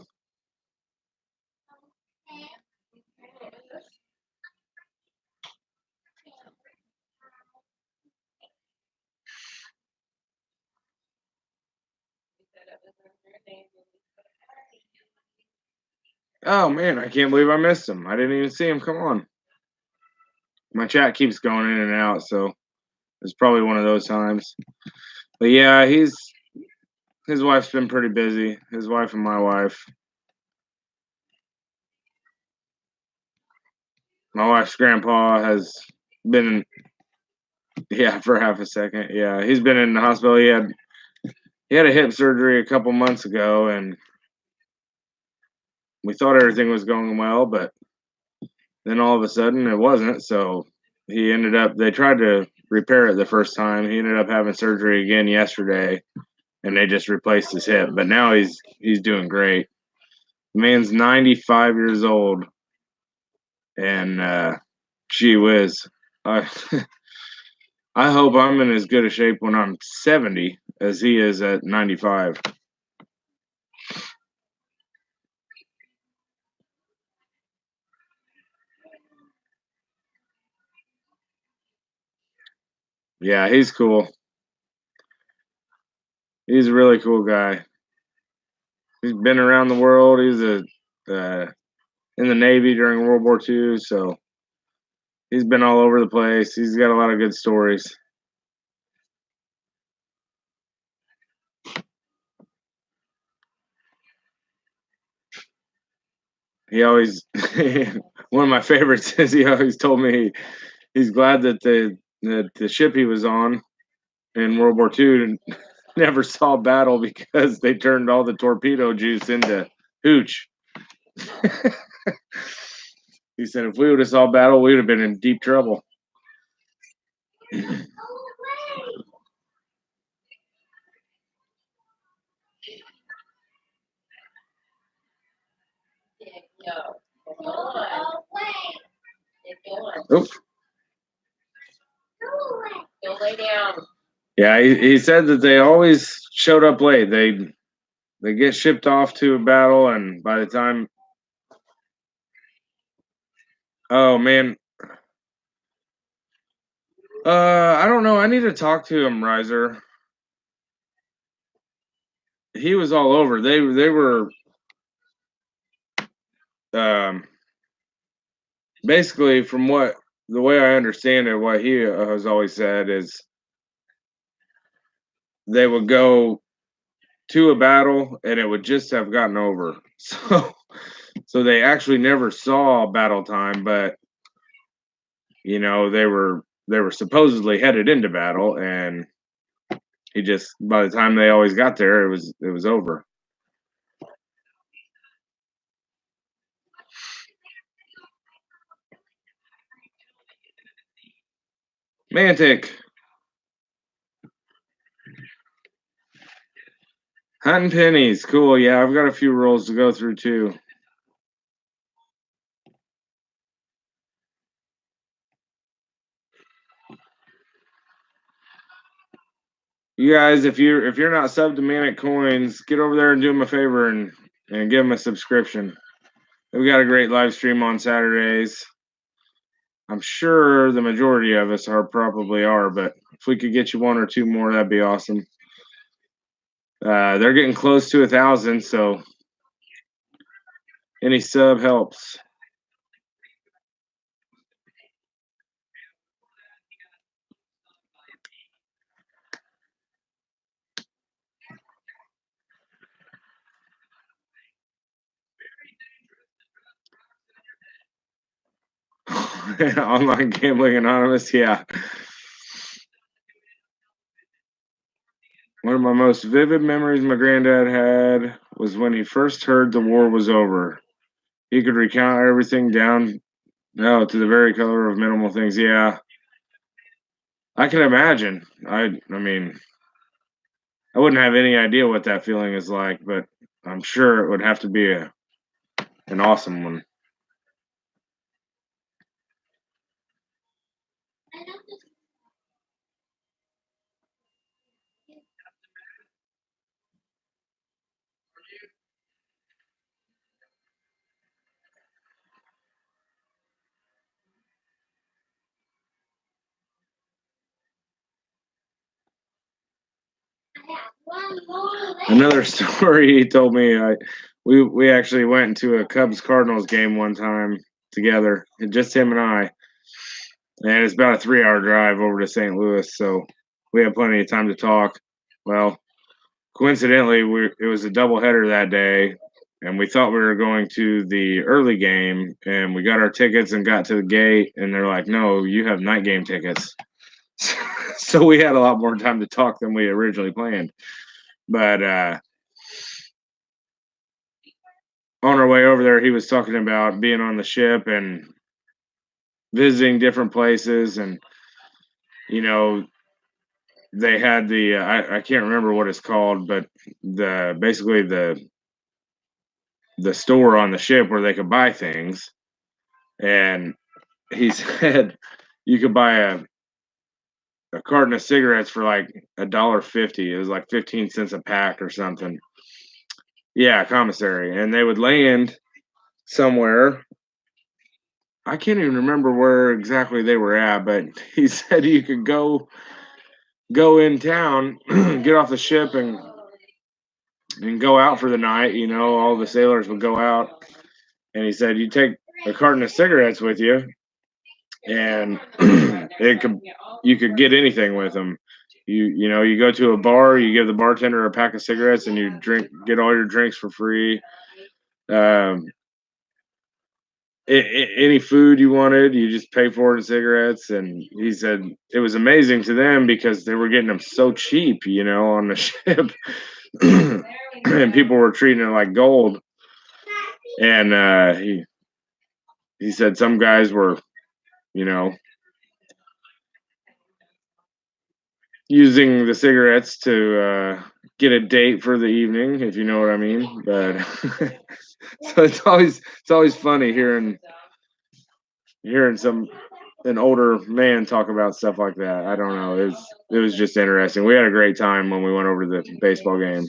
Oh man, I can't believe I missed him. I didn't even see him come on. My chat keeps going in and out, so it's probably one of those times. But yeah, his wife's been pretty busy. His wife and my wife. My wife's grandpa has been, yeah, for half a second. Yeah, he's been in the hospital. He had a hip surgery a couple months ago, and we thought everything was going well, but then all of a sudden it wasn't. So they tried to repair it the first time. He ended up having surgery again yesterday, and they just replaced his hip. But now he's doing great. The man's 95 years old, and gee whiz, I I hope I'm in as good a shape when I'm 70 as he is at 95. Yeah, he's cool. He's a really cool guy. He's been around the world. He was in the Navy during World War II, so he's been all over the place. He's got a lot of good stories. He always one of my favorites is he always told me he's glad that the ship he was on in World War II never saw battle because they turned all the torpedo juice into hooch. He said if we would have saw battle, we would have been in deep trouble. Oop. Go lay down. Yeah, he said that they always showed up late. They get shipped off to a battle, and by the time, oh man, I don't know. I need to talk to him, Riser. He was all over. They were basically from what the way I understand it, what he has always said is they would go to a battle and it would just have gotten over. So they actually never saw battle time, but they were supposedly headed into battle, and he just by the time they always got there, it was over. Mantic. Hunting pennies. Cool. Yeah, I've got a few rolls to go through too. You guys, if you're not subbed to Manic Coins, get over there and do them a favor and give them a subscription. We got a great live stream on Saturdays. I'm sure the majority of us probably are, but if we could get you one or two more, that'd be awesome. They're getting close to 1,000, so any sub helps. Online Gambling Anonymous, yeah. One of my most vivid memories my granddad had was when he first heard the war was over. He could recount everything down to the very color of minimal things. Yeah. I can imagine. I mean, I wouldn't have any idea what that feeling is like, but I'm sure it would have to be an awesome one. Another story he told me, we actually went into a Cubs Cardinals game one time together, just him and I. And it's about a 3-hour drive over to St. Louis, so we had plenty of time to talk. Well, coincidentally, it was a doubleheader that day, and we thought we were going to the early game, and we got our tickets and got to the gate, and they're like, "No, you have night game tickets." So we had a lot more time to talk than we originally planned. But on our way over there, he was talking about being on the ship and visiting different places, and they had the I can't remember what it's called, but basically the store on the ship where they could buy things, and he said you could buy a carton of cigarettes for like $1.50. It was like 15 cents a pack or something. Yeah, commissary, and they would land somewhere. I can't even remember where exactly they were at, but he said you could go in town, get off the ship, and and go out for the night. All the sailors would go out, and he said you take a carton of cigarettes with you, and you could get anything with them. You go to a bar, you give the bartender a pack of cigarettes, and you get all your drinks for free. Um, any food you wanted, you just pay for it in cigarettes. And he said it was amazing to them because they were getting them so cheap, on the ship, and people were treating it like gold. And he said some guys were, you know, using the cigarettes to get a date for the evening, if you know what I mean. But so it's always funny hearing an older man talk about stuff like that. I don't know. It was just interesting. We had a great time when we went over to the baseball game.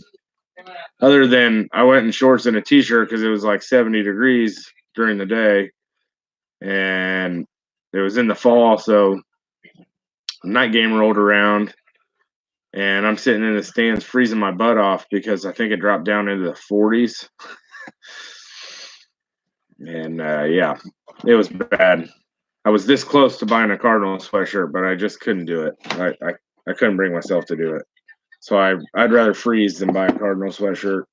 Other than I went in shorts and a t-shirt because it was like 70 degrees during the day, and it was in the fall, so night game rolled around, and I'm sitting in the stands freezing my butt off because I think it dropped down into the 40s. And yeah, it was bad. I was this close to buying a Cardinal sweatshirt, but I just couldn't do it. I couldn't bring myself to do it. So I'd rather freeze than buy a Cardinal sweatshirt.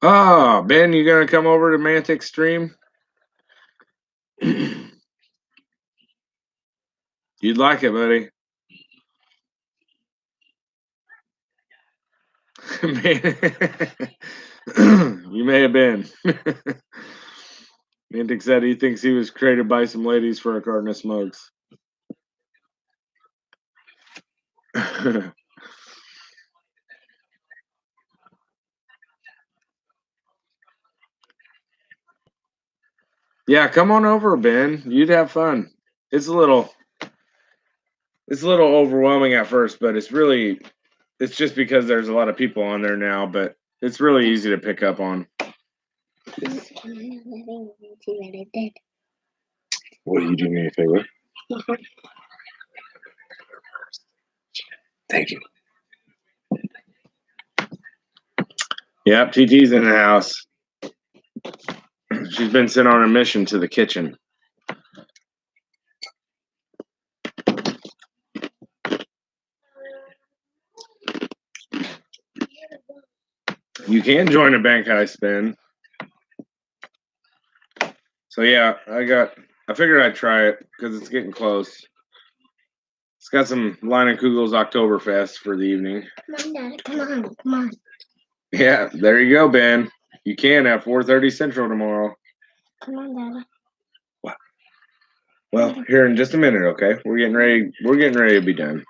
Oh, Ben, you gonna come over to Mantic stream? You'd like it, buddy. You may have been. Mantic said he thinks he was created by some ladies for a carton of smokes. Yeah, come on over, Ben. You'd have fun. It's a little overwhelming at first, but it's just because there's a lot of people on there now, but it's really easy to pick up on. What are you doing me a favor? Thank you. Yep, TT's in the house. She's been sent on a mission to the kitchen. You can join a bank high spin. So yeah, I figured I'd try it because it's getting close. It's got some Line and Kugel's Oktoberfest for the evening. Come on, Dad. Come on. Yeah, there you go, Ben. You can at 4:30 Central tomorrow. Come on, Dad. What? Well, here in just a minute, okay? We're getting ready to be done.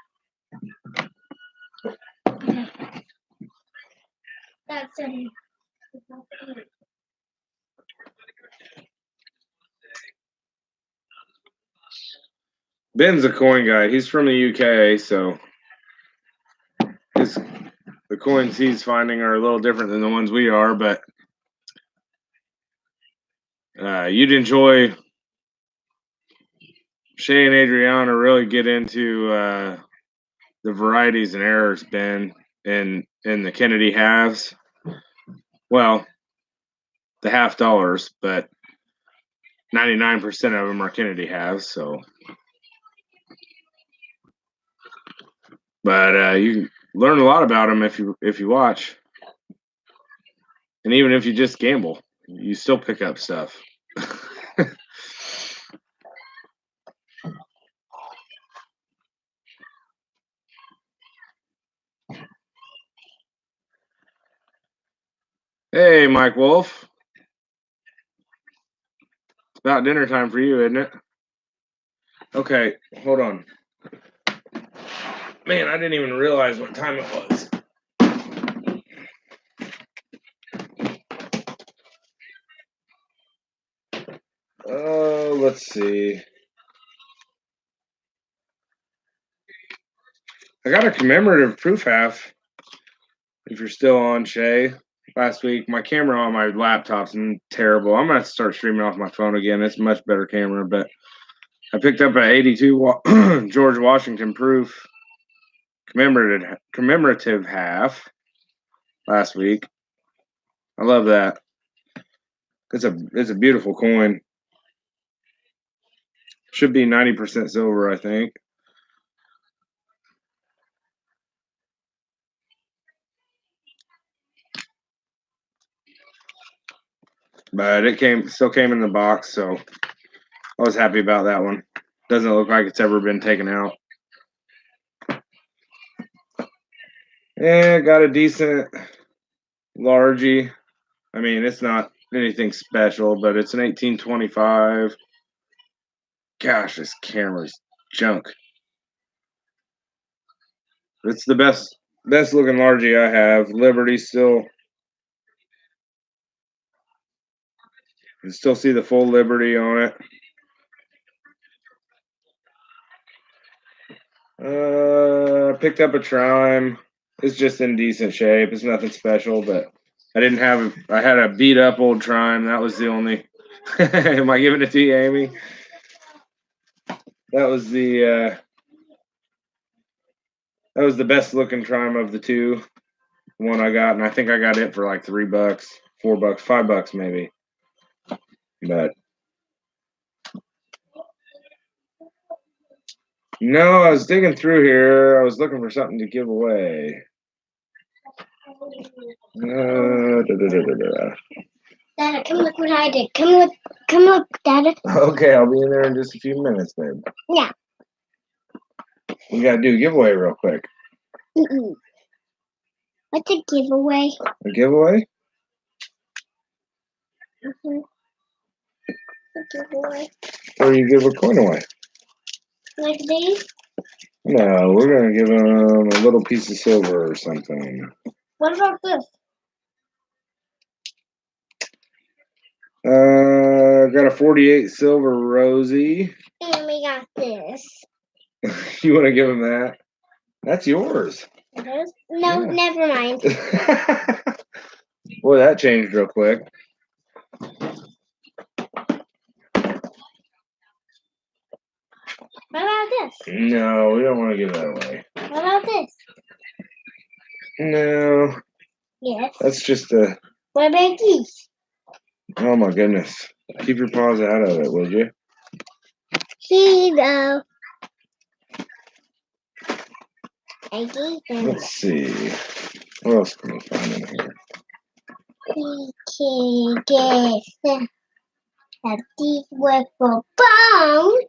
That's it. Ben's a coin guy. He's from the UK, so the coins he's finding are a little different than the ones we are, but you'd enjoy Shay and Adriana really get into the varieties and errors, Ben, in the Kennedy halves. Well, the half dollars, but 99% of them are Kennedy halves, so. But you learn a lot about them if you watch, and even if you just gamble, you still pick up stuff. Hey, Mike Wolf. It's about dinner time for you, isn't it? Okay, hold on. Man, I didn't even realize what time it was. Oh, let's see. I got a commemorative proof half. If you're still on, Shay, last week. My camera on my laptop's terrible. I'm gonna have to start streaming off my phone again. It's a much better camera, but I picked up an 82 George Washington proof commemorative half last week. I love that. It's a beautiful coin. Should be 90% silver, I think. But it still came in the box, so I was happy about that one. Doesn't look like it's ever been taken out. Yeah, got a decent largie. I mean, it's not anything special, but it's an 1825. Gosh, this camera's junk. It's the best looking largie I have. Liberty still. You still see the full Liberty on it. Picked up a Trime. It's just in decent shape. It's nothing special, but I had a beat up old Trime. That was the only. Am I giving it to you, Amy? That was the best looking Trime of the two. One I got, and I think I got it for like $3, $4, $5 maybe. But no, I was digging through here. I was looking for something to give away. Dada, come look what I did. Come look, Dada. Okay, I'll be in there in just a few minutes, babe. Yeah. We gotta do a giveaway real quick. What's a giveaway? A giveaway? A giveaway. Or you give a coin away? Like these? No, we're gonna give them a little piece of silver or something. What about this? Got a 48 silver Rosie. And we got this. You want to give them that? That's yours. It is? No, Yeah. never mind. Boy, that changed real quick. What about this? No, we don't want to give that away. What about this? No, Yes. that's just a. What about these? Oh my goodness! Keep your paws out of it, would you? Here you go. I gave them. Let's see. What else can we find in here? We can get that these were for bones.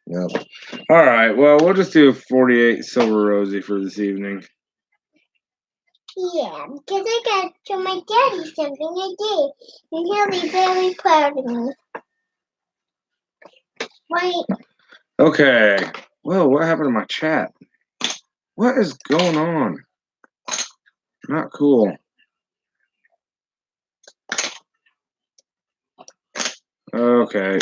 Nope. All right. Well, we'll just do a 48 silver Rosie for this evening. Yeah, because I got to show my daddy something I did, and he'll be very proud of me. Wait. Okay. Whoa, what happened to my chat? What is going on? Not cool. Okay.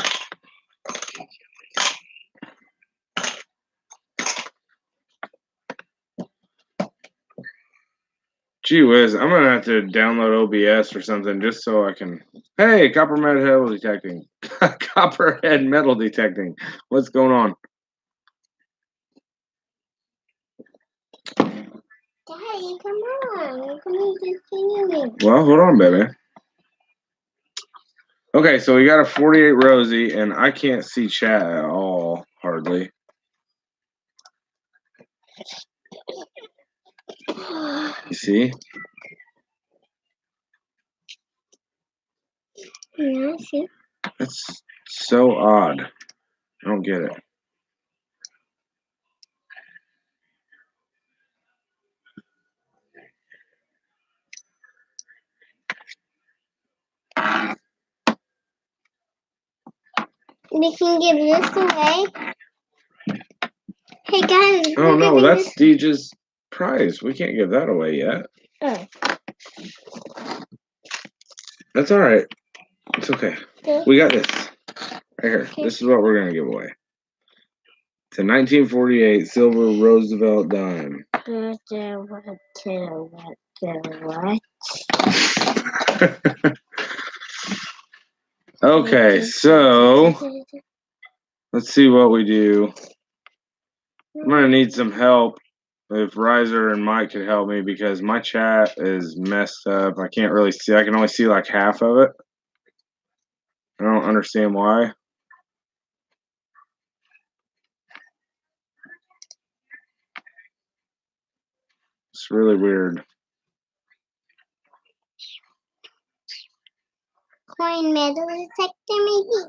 Gee whiz, I'm gonna have to download OBS or something just so I can. Hey, Copperhead metal detecting. Copperhead metal detecting. What's going on? Daddy, come on. Come on, just sing me. Well, hold on, baby. Okay, so we got a 48 Rosie, and I can't see chat at all, hardly. You see? Yeah, I see. That's so odd. I don't get it. We can give this away. Hey guys. Oh we're no, giving that's this- Deej's prize. We can't give that away yet. Oh. That's all right. It's okay. Okay. We got this. Right here. Okay. This is what we're gonna give away. It's a 1948 silver Roosevelt dime. Okay, so let's see what we do. I'm gonna need some help. If Riser and Mike could help me because my chat is messed up. I can't really see. I can only see like half of it. I don't understand why. It's really weird. Coin metal detector, maybe.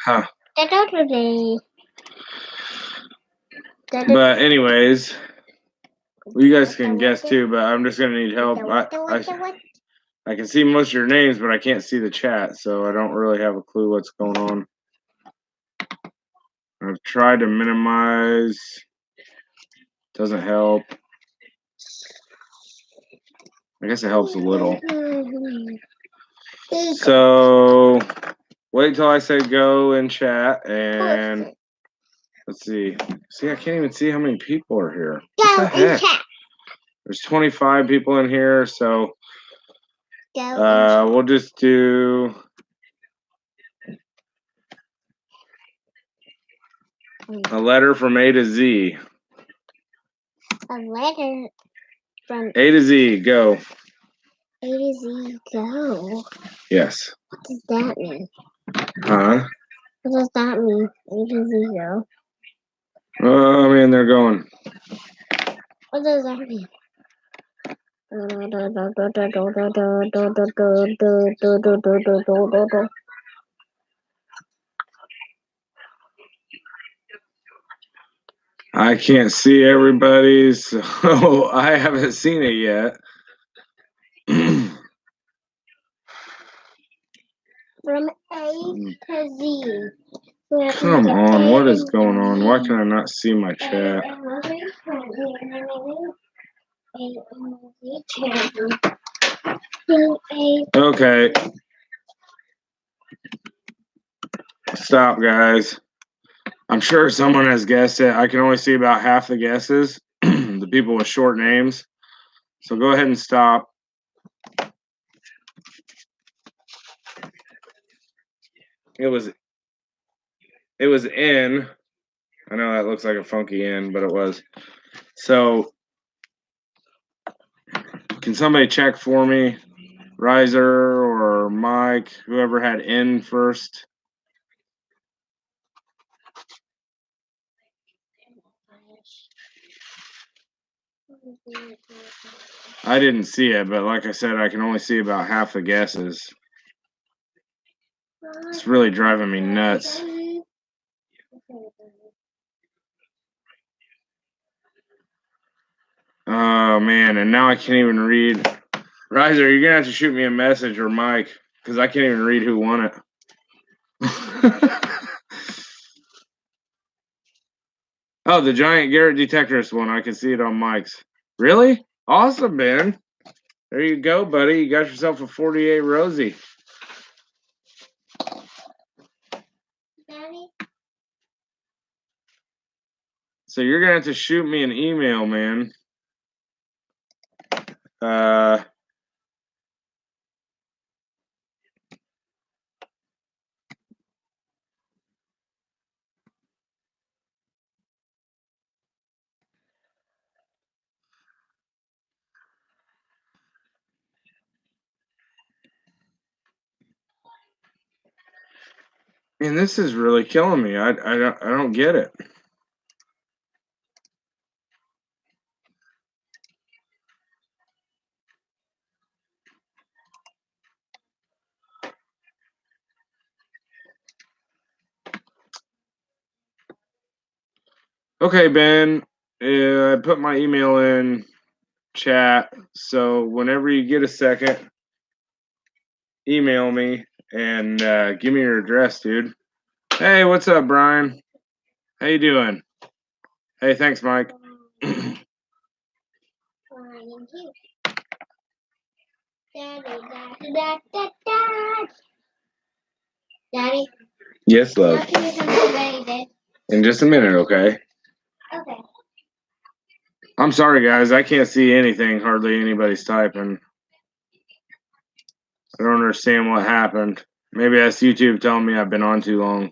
Huh. Da-da-da-da. But anyways, you guys can guess too, but I'm just gonna need help. I can see most of your names, but I can't see the chat, so I don't really have a clue what's going on. I've tried to minimize. Doesn't help. I guess it helps a little. So wait till I say go in chat and let's see. See, I can't even see how many people are here. What the heck? There's 25 people in here, so we'll just do a letter from A to Z. A letter from A to Z, go. A to Z, go. Yes. What does that mean? Huh? What does that mean? A to Z, go. Oh, man, they're going. What does that mean? I can't see everybody's, so I haven't seen it yet. From A to Z. So Come on, what is going on? Why can I not see my chat? Okay. Stop, guys. I'm sure someone has guessed it. I can only see about half the guesses, the people with short names. So go ahead and stop. It was N. I know that looks like a funky N, but it was. So can somebody check for me? Riser or Mike, whoever had N first. I didn't see it, but like I said, I can only see about half the guesses. It's really driving me nuts. Oh, man, and now I can't even read. Riser, you're going to have to shoot me a message or Mike, because I can't even read who won it. Oh, the giant Garrett Detectorist one. I can see it on Mike's. Really? Awesome, Ben. There you go, buddy. You got yourself a 48 Rosie. Daddy? So you're going to have to shoot me an email, man. Man, this is really killing me. I don't get it. Okay, Ben. I put my email in chat. So whenever you get a second, email me and give me your address, dude. Hey, what's up, Brian? How you doing? Hey, thanks, Mike. Daddy, Daddy. Yes, love. After you come ready, Dad. In just a minute, okay? Okay. I'm sorry, guys. I can't see anything. Hardly anybody's typing. I don't understand what happened. Maybe that's YouTube telling me I've been on too long.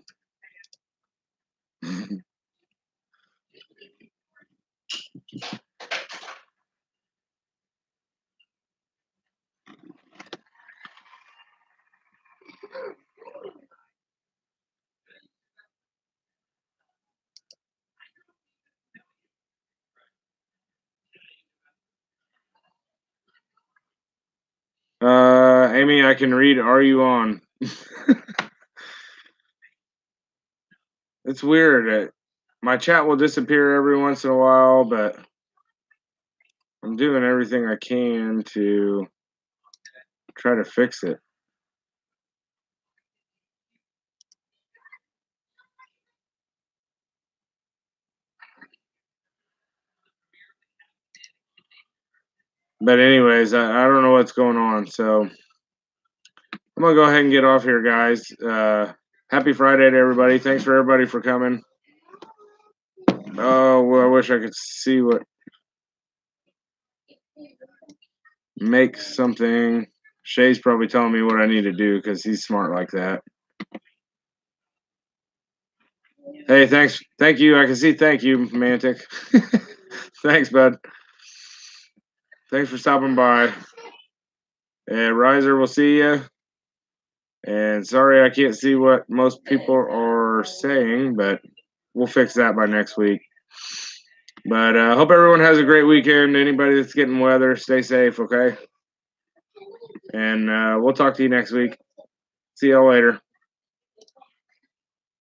Amy, I can read. Are you on? It's weird. My chat will disappear every once in a while, but I'm doing everything I can to try to fix it. But anyways, I don't know what's going on, so I'm gonna go ahead and get off here, guys. Happy Friday to everybody. Thanks for everybody for coming. Oh, well, I wish I could see what make something. Shay's probably telling me what I need to do because he's smart like that. Hey, thanks. Thank you. I can see thank you, Mantic. Thanks, bud. Thanks for stopping by. And Riser, we'll see you. And sorry I can't see what most people are saying, but we'll fix that by next week. But hope everyone has a great weekend. Anybody that's getting weather, stay safe, okay? And we'll talk to you next week. See y'all later.